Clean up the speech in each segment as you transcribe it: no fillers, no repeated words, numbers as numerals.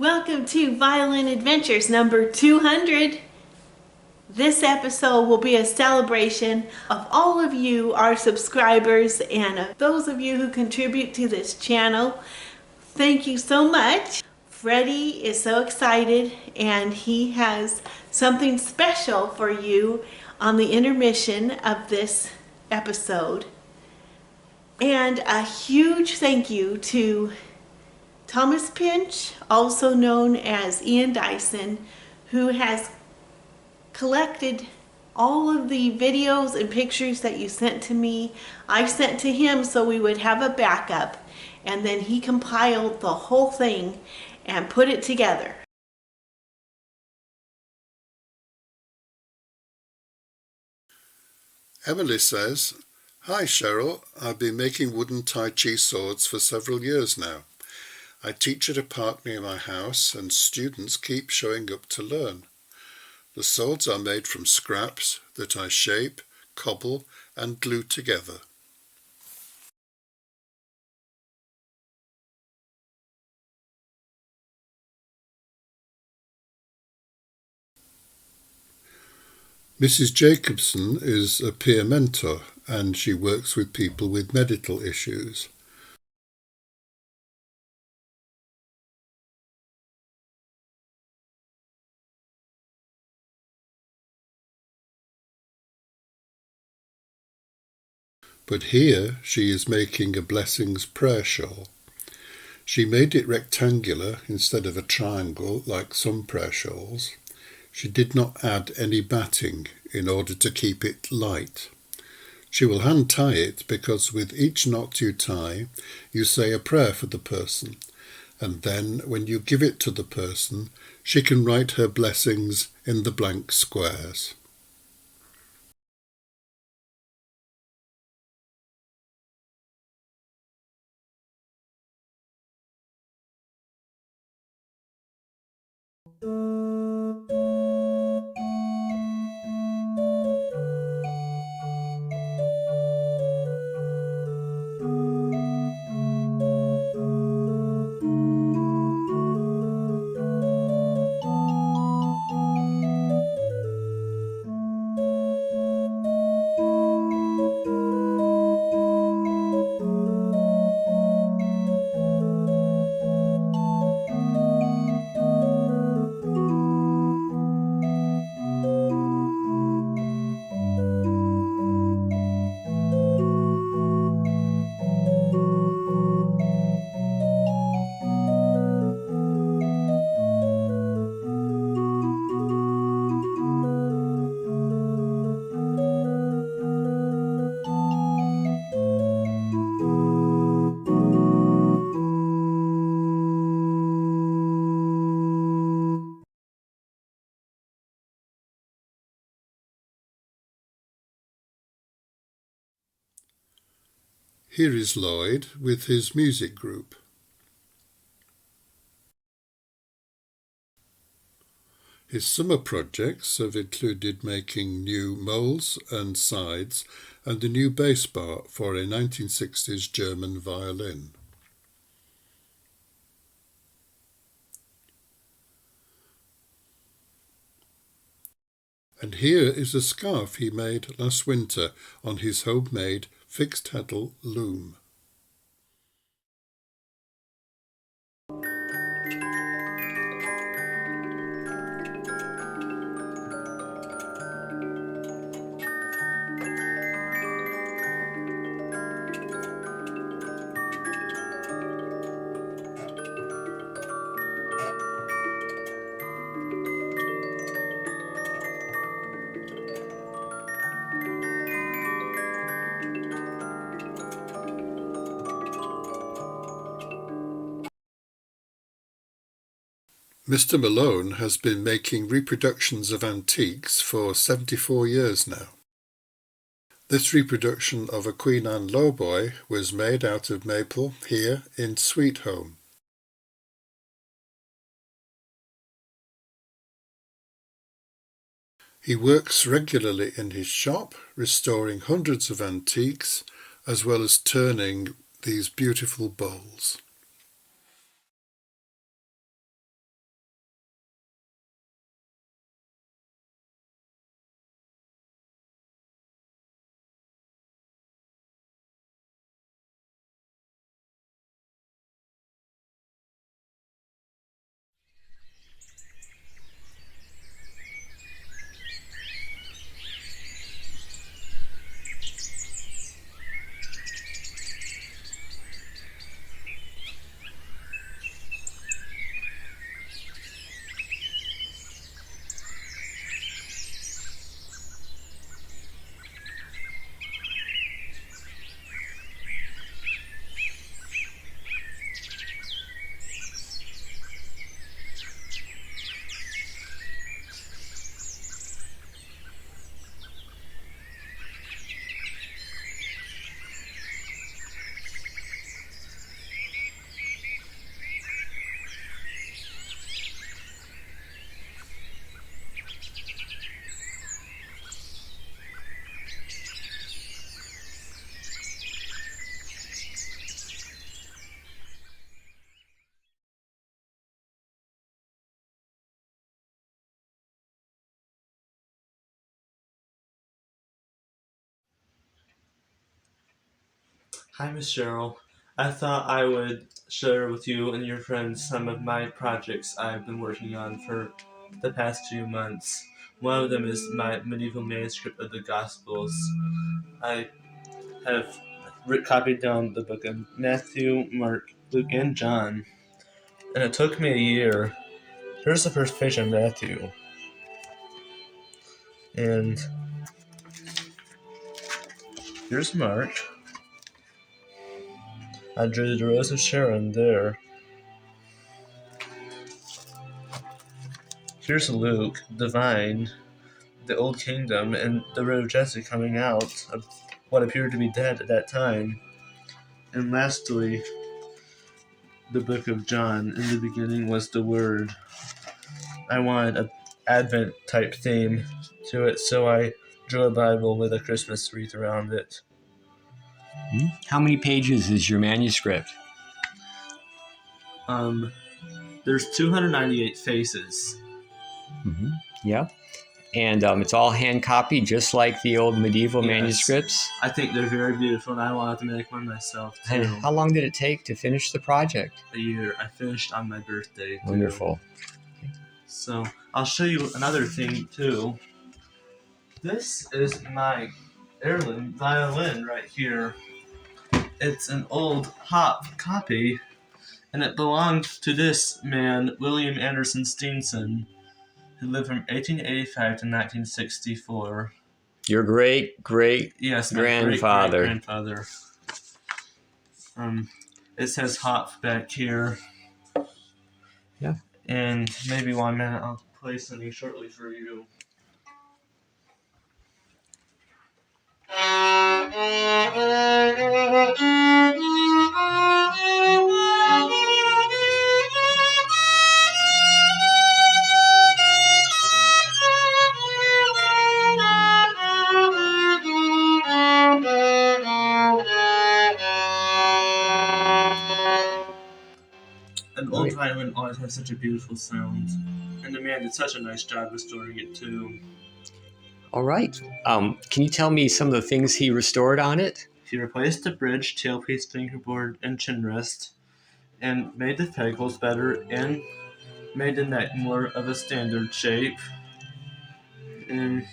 Welcome to Violin Adventures number 200. This episode will be a celebration of all of you, our subscribers, and of those of you who contribute to this channel. Thank you so much. Freddie is so excited, and he has something special for you on the intermission of this episode. And a huge thank you to Thomas Pinch, also known as Ian Dyson, who has collected all of the videos and pictures that you sent to me. I sent to him so we would have a backup, and then he compiled the whole thing and put it together. Emily says, "Hi Cheryl, I've been making wooden Tai Chi swords for several years now. I teach at a park near my house and students keep showing up to learn. The swords are made from scraps that I shape, cobble and glue together." Mrs. Jacobson is a peer mentor and she works with people with medical issues. But here she is making a Blessings prayer shawl. She made it rectangular instead of a triangle like some prayer shawls. She did not add any batting in order to keep it light. She will hand tie it because with each knot you tie, you say a prayer for the person, and then when you give it to the person, she can write her blessings in the blank squares. Here is Lloyd with his music group. His summer projects have included making new moles and sides and a new bass bar for a 1960s German violin. And here is a scarf he made last winter on his homemade fixed heddle loom. Mr. Malone has been making reproductions of antiques for 74 years now. This reproduction of a Queen Anne lowboy was made out of maple here in Sweet Home. He works regularly in his shop, restoring hundreds of antiques, as well as turning these beautiful bowls. Hi, Miss Cheryl. I thought I would share with you and your friends some of my projects I've been working on for the past few months. One of them is my medieval manuscript of the Gospels. I have copied down the book of Matthew, Mark, Luke, and John, and it took me a year. Here's the first page on Matthew, and here's Mark. I drew the Rose of Sharon there. Here's Luke, the vine, the Old Kingdom, and the road of Jesse coming out of what appeared to be dead at that time. And lastly, the book of John. In the beginning was the Word. I wanted an Advent type theme to it, so I drew a Bible with a Christmas wreath around it. How many pages is your manuscript? There's 298 faces. Yeah. And it's all hand copied, just like the old medieval Yes. manuscripts. I think they're very beautiful, and I wanted to make one myself too. And how long did it take to finish the project? A year. I finished on my birthday too. Wonderful. So I'll show you another thing too. This is my heirloom violin right here. It's an old Hop copy, and it belonged to this man, William Anderson Steenson, who lived from 1885 to 1964. Your great Yes, my grandfather. great-great-grandfather. It says Hop back here. Yeah. And maybe 1 minute I'll play something shortly for you. An old violin always has such a beautiful sound, and the man did such a nice job restoring it too. All right. Can you tell me some of the things he restored on it? He replaced the bridge, tailpiece, fingerboard, and chin rest, and made the pegholes better, and made the neck more of a standard shape, and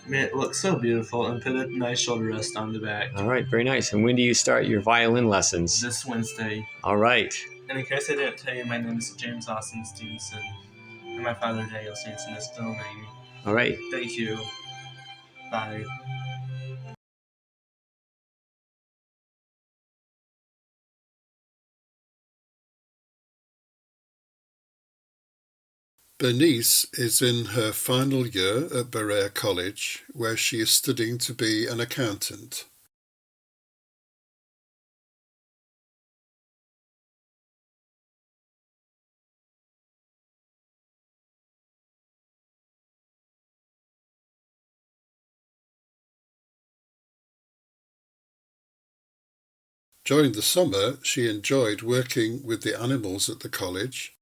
made it look so beautiful, and put a nice shoulder rest on the back. All right, very nice. And when do you start your violin lessons? This Wednesday. All right. And in case I didn't tell you, my name is James Austin Stevenson, and my father Daniel Stevenson is filming. All right. Thank you. Bye. Bernice is in her final year at Berea College, where she is studying to be an accountant. During the summer, she enjoyed working with the animals at the college.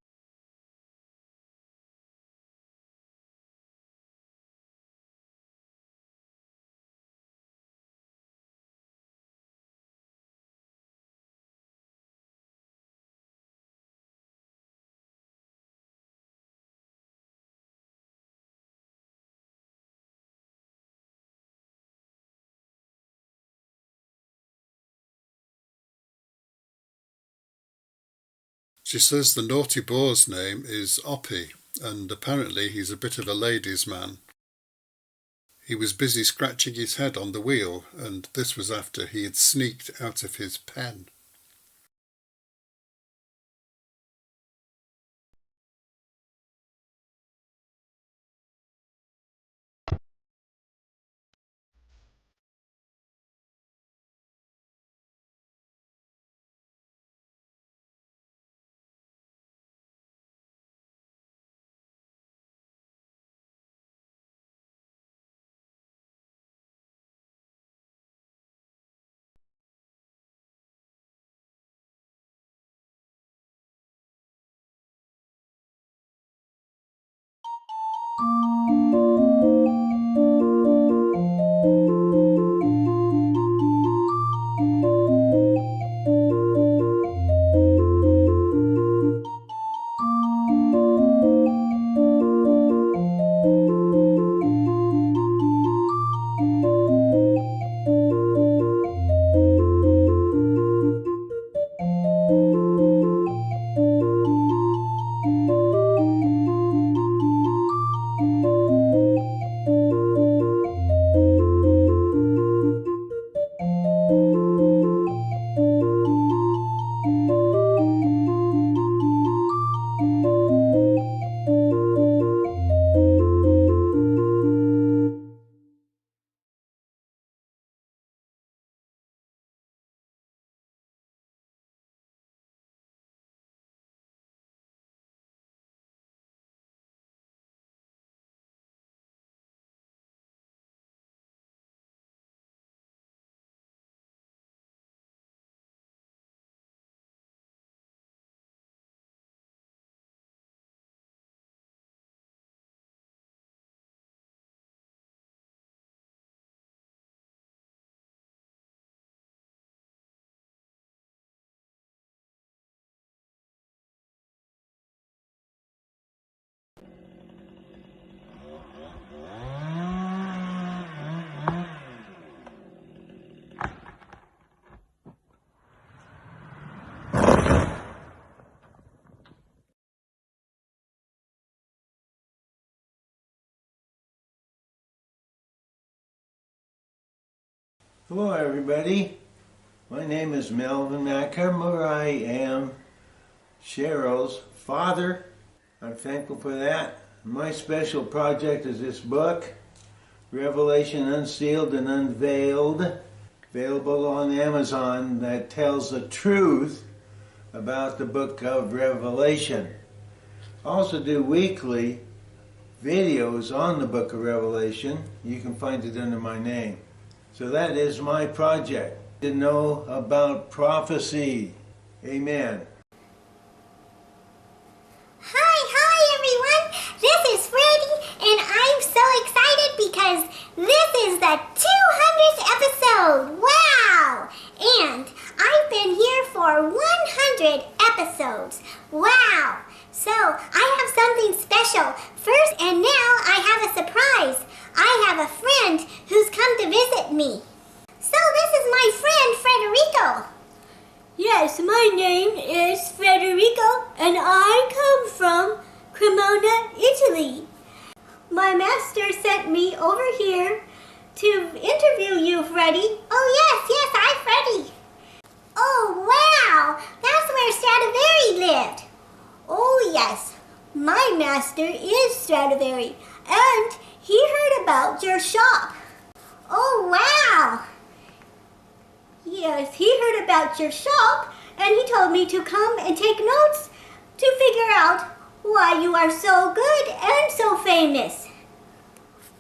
She says the naughty boar's name is Oppie, and apparently he's a bit of a ladies' man. He was busy scratching his head on the wheel, and this was after he had sneaked out of his pen. Hello everybody, my name is Melvin Macomber. I am Cheryl's father. I'm thankful for that. My special project is this book, Revelation Unsealed and Unveiled, available on Amazon, that tells the truth about the book of Revelation. I also do weekly videos on the book of Revelation. You can find it under my name. So that is my project, to know about prophecy. Amen. Hi everyone! This is Freddie, and I'm so excited because this is the 200th episode! Wow! And I've been here for 100 episodes. Wow! So I have something special. First, and now I have a surprise. I have a friend who's come to visit me. So this is my friend Frederico. Yes, my name is Federico, and I come from Cremona, Italy. My master sent me over here to interview you, Freddie. Oh yes, I'm Freddie. Oh wow, that's where Stradivari lived. Oh yes, my master is Stradivari, and he heard about your shop. Oh wow. Yes, he heard about your shop, and he told me to come and take notes to figure out why you are so good and so famous.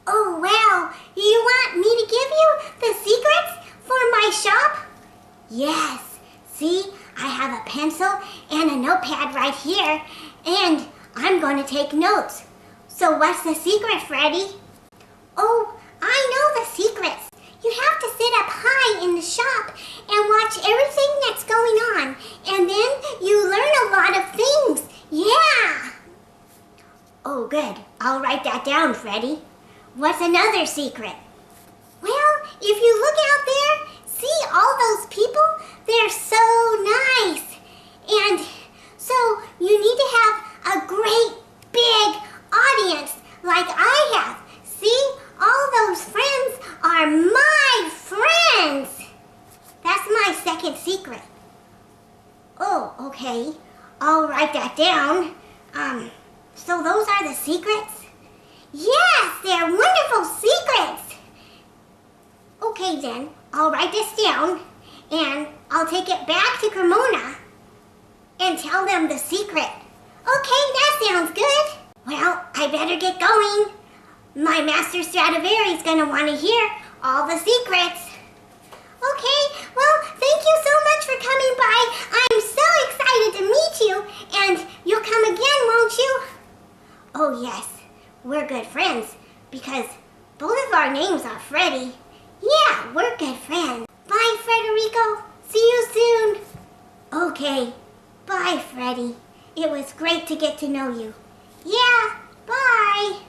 Oh, wow. You want me to give you the secrets for my shop? Yes. See, I have a pencil and a notepad right here, and I'm going to take notes. So what's the secret, Freddie? Oh, I know the secrets. You have to sit up high in the shop and watch everything that's going on. And then you learn a lot of things. Yeah. Oh, good. I'll write that down, Freddie. What's another secret? Well, if you look out there, see all those people? They're so nice. And so you need to have a great big audience like I have. See? All those friends are my friends. That's my second secret. Oh, okay. I'll write that down. So those are the secrets? Yes, they're wonderful secrets. Okay then, I'll write this down and I'll take it back to Cremona and tell them the secret. Okay, that sounds good. Well, I better get going. My master Stradivari is going to want to hear all the secrets. Okay, well, thank you so much for coming by. I'm so excited to meet you, and you'll come again, won't you? Oh, yes, we're good friends, because both of our names are Freddie. Yeah, we're good friends. Bye, Federico. See you soon. Okay, bye, Freddie. It was great to get to know you. Yeah, bye.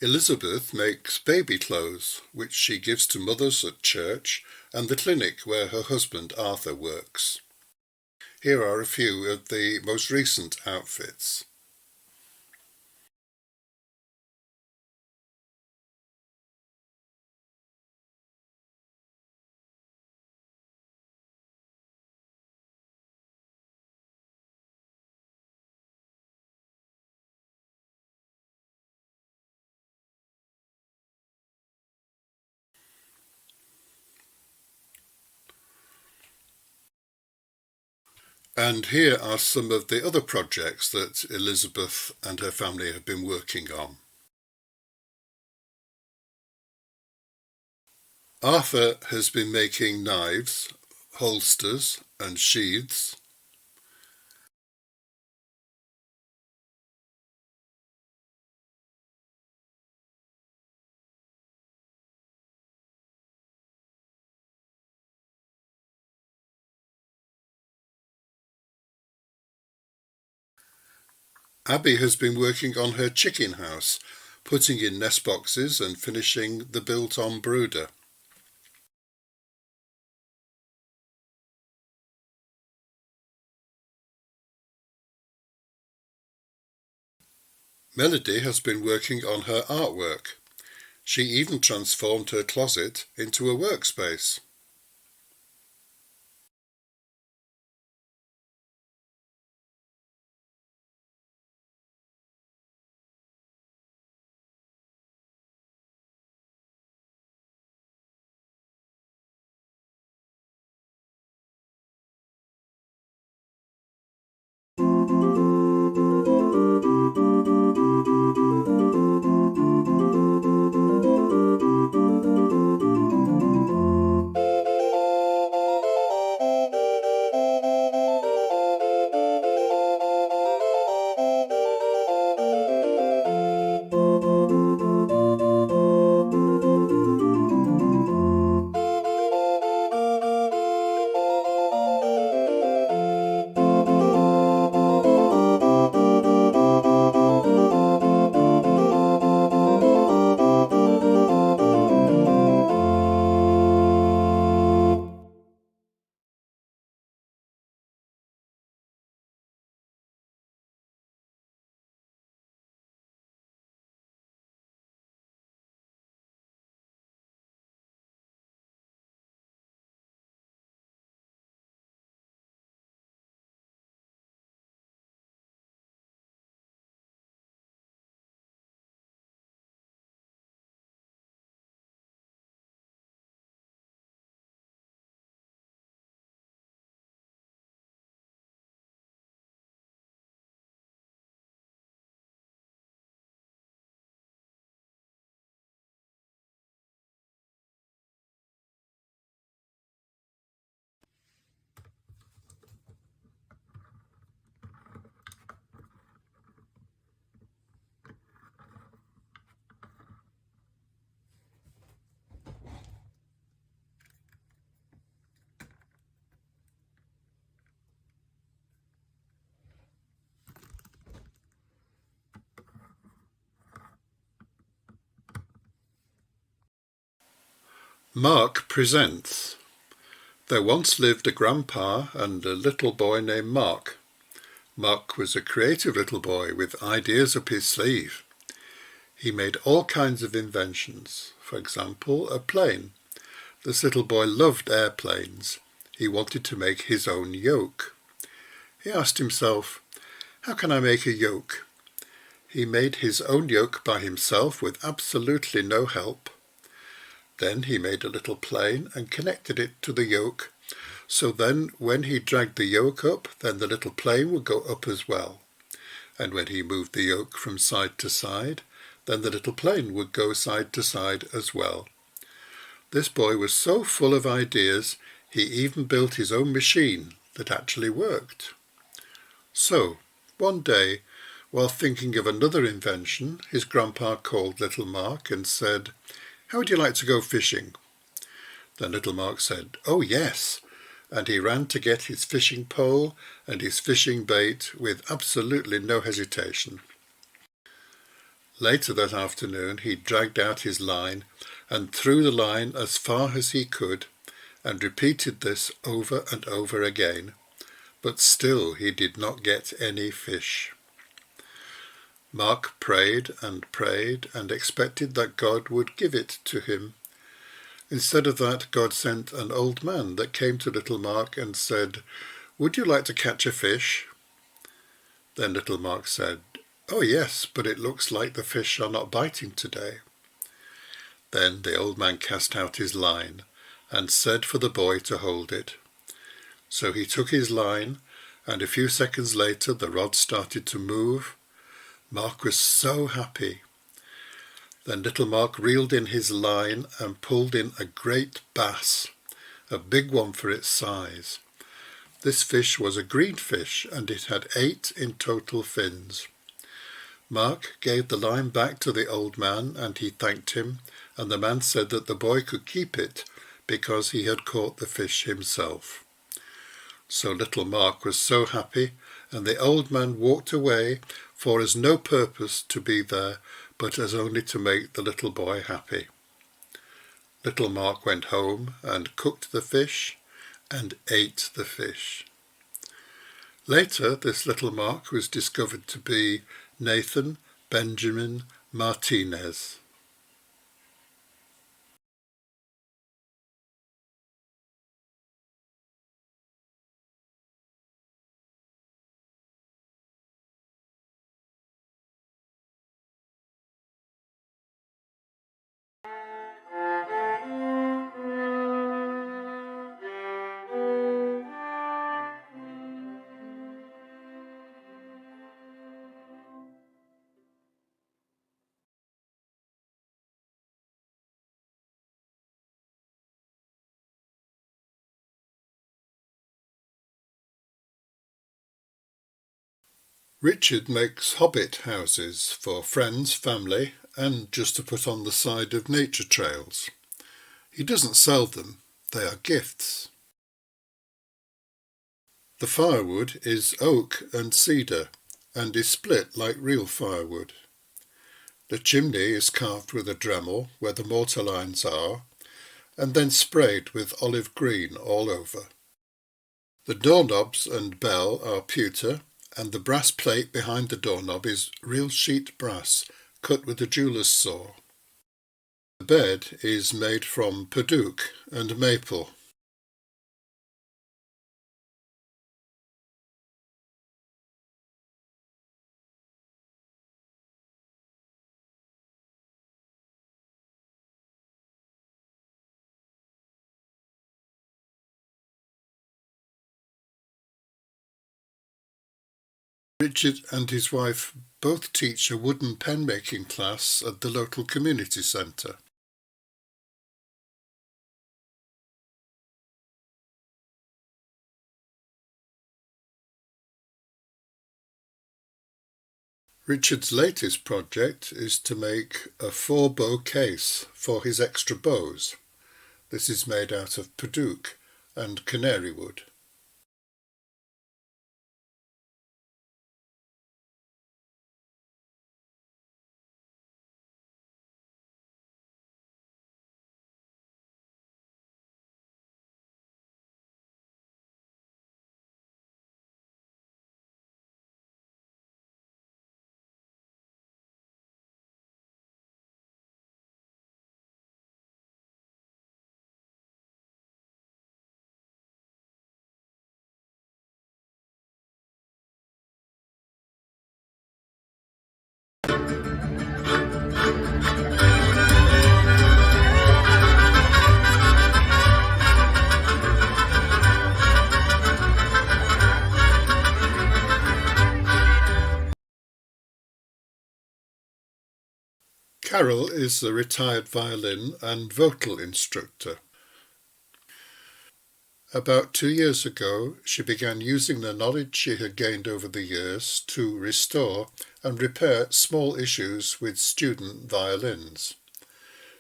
Elizabeth makes baby clothes, which she gives to mothers at church and the clinic where her husband Arthur works. Here are a few of the most recent outfits. And here are some of the other projects that Elizabeth and her family have been working on. Arthur has been making knives, holsters and sheaths. Abby has been working on her chicken house, putting in nest boxes and finishing the built-on brooder. Melody has been working on her artwork. She even transformed her closet into a workspace. Mark presents. There once lived a grandpa and a little boy named Mark. Mark was a creative little boy with ideas up his sleeve. He made all kinds of inventions. For example, a plane. This little boy loved airplanes. He wanted to make his own yoke. He asked himself, how can I make a yoke? He made his own yoke by himself with absolutely no help. Then he made a little plane and connected it to the yoke, so then when he dragged the yoke up, then the little plane would go up as well. And when he moved the yoke from side to side, then the little plane would go side to side as well. This boy was so full of ideas, he even built his own machine that actually worked. So, one day, while thinking of another invention, his grandpa called little Mark and said, how would you like to go fishing? Then little Mark said, oh yes, and he ran to get his fishing pole and his fishing bait with absolutely no hesitation. Later that afternoon he dragged out his line and threw the line as far as he could and repeated this over and over again, but still he did not get any fish. Mark prayed and expected that God would give it to him. Instead of that, God sent an old man that came to little Mark and said, would you like to catch a fish? Then little Mark said, oh yes, but it looks like the fish are not biting today. Then the old man cast out his line and said for the boy to hold it. So he took his line, and a few seconds later the rod started to move. Mark was so happy. Then little Mark reeled in his line and pulled in a great bass, a big one for its size. This fish was a green fish, and it had 8 in total fins. Mark gave the line back to the old man, and he thanked him, and the man said that the boy could keep it because he had caught the fish himself. So little Mark was so happy, and the old man walked away, for as no purpose to be there, but as only to make the little boy happy. Little Mark went home and cooked the fish and ate the fish. Later, this little Mark was discovered to be Nathan Benjamin Martinez. Richard makes hobbit houses for friends, family, and just to put on the side of nature trails. He doesn't sell them, they are gifts. The firewood is oak and cedar, and is split like real firewood. The chimney is carved with a Dremel where the mortar lines are, and then sprayed with olive green all over. The doorknobs and bell are pewter, and the brass plate behind the doorknob is real sheet brass cut with a jeweller's saw. The bed is made from padauk and maple. Richard and his wife both teach a wooden pen making class at the local community centre. Richard's latest project is to make a 4-bow case for his extra bows. This is made out of padauk and canary wood. Carol is a retired violin and vocal instructor. About 2 years ago, she began using the knowledge she had gained over the years to restore and repair small issues with student violins.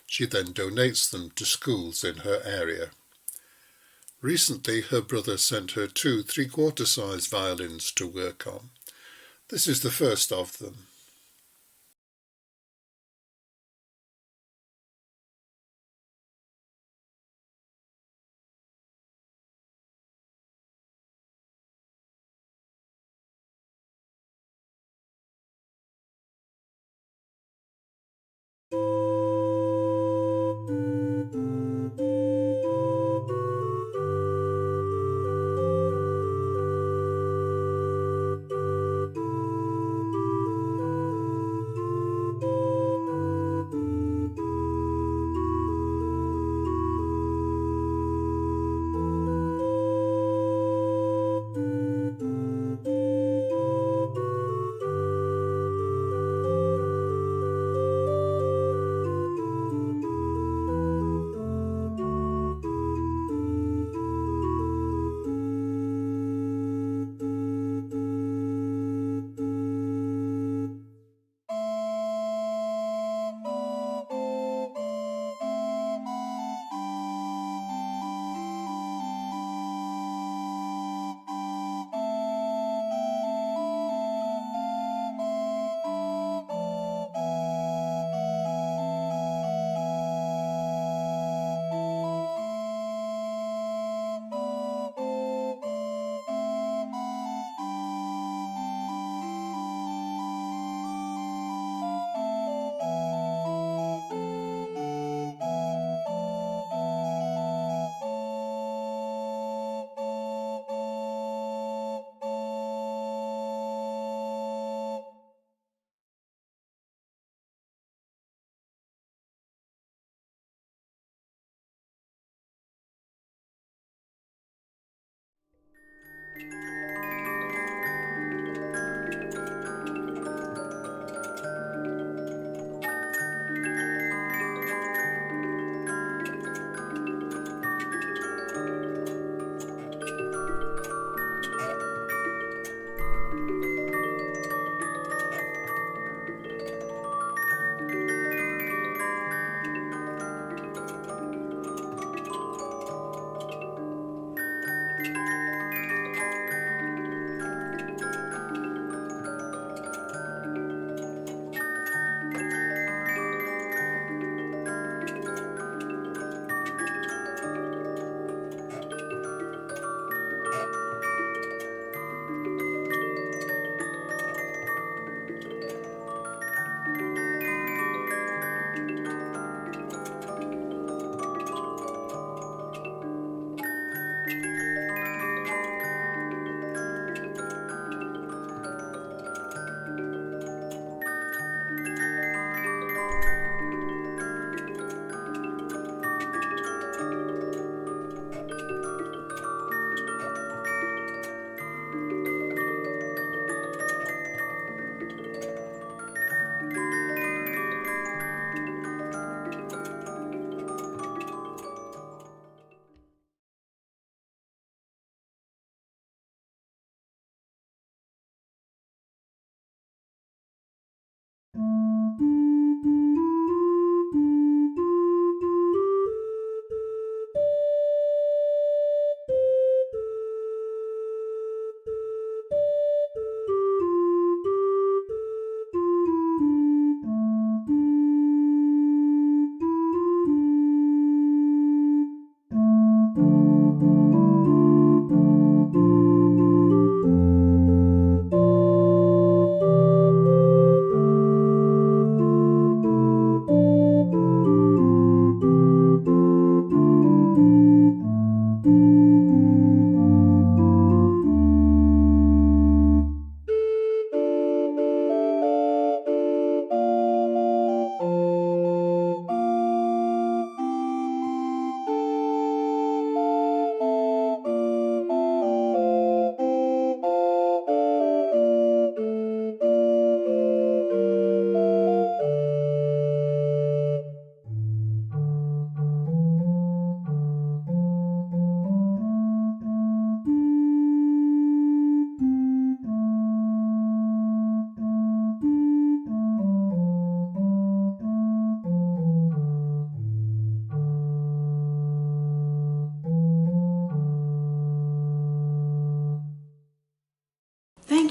She then donates them to schools in her area. Recently, her brother sent her 2 3/4 size violins to work on. This is the first of them.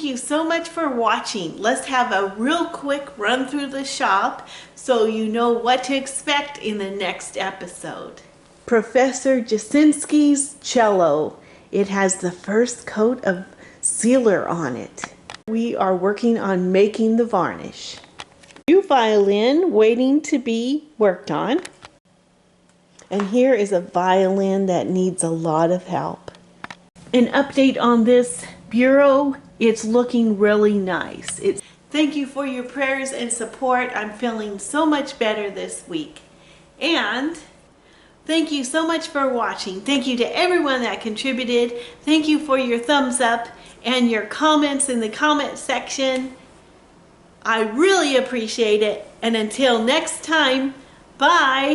you so much for watching. Let's have a real quick run through the shop so you know what to expect in the next episode. Professor Jasinski's cello. It has the first coat of sealer on it. We are working on making the varnish. New violin waiting to be worked on. And here is a violin that needs a lot of help. An update on this bureau, it's looking really nice. Thank you for your prayers and support. I'm feeling so much better this week. And thank you so much for watching. Thank you to everyone that contributed. Thank you for your thumbs up and your comments in the comment section. I really appreciate it. And until next time, bye.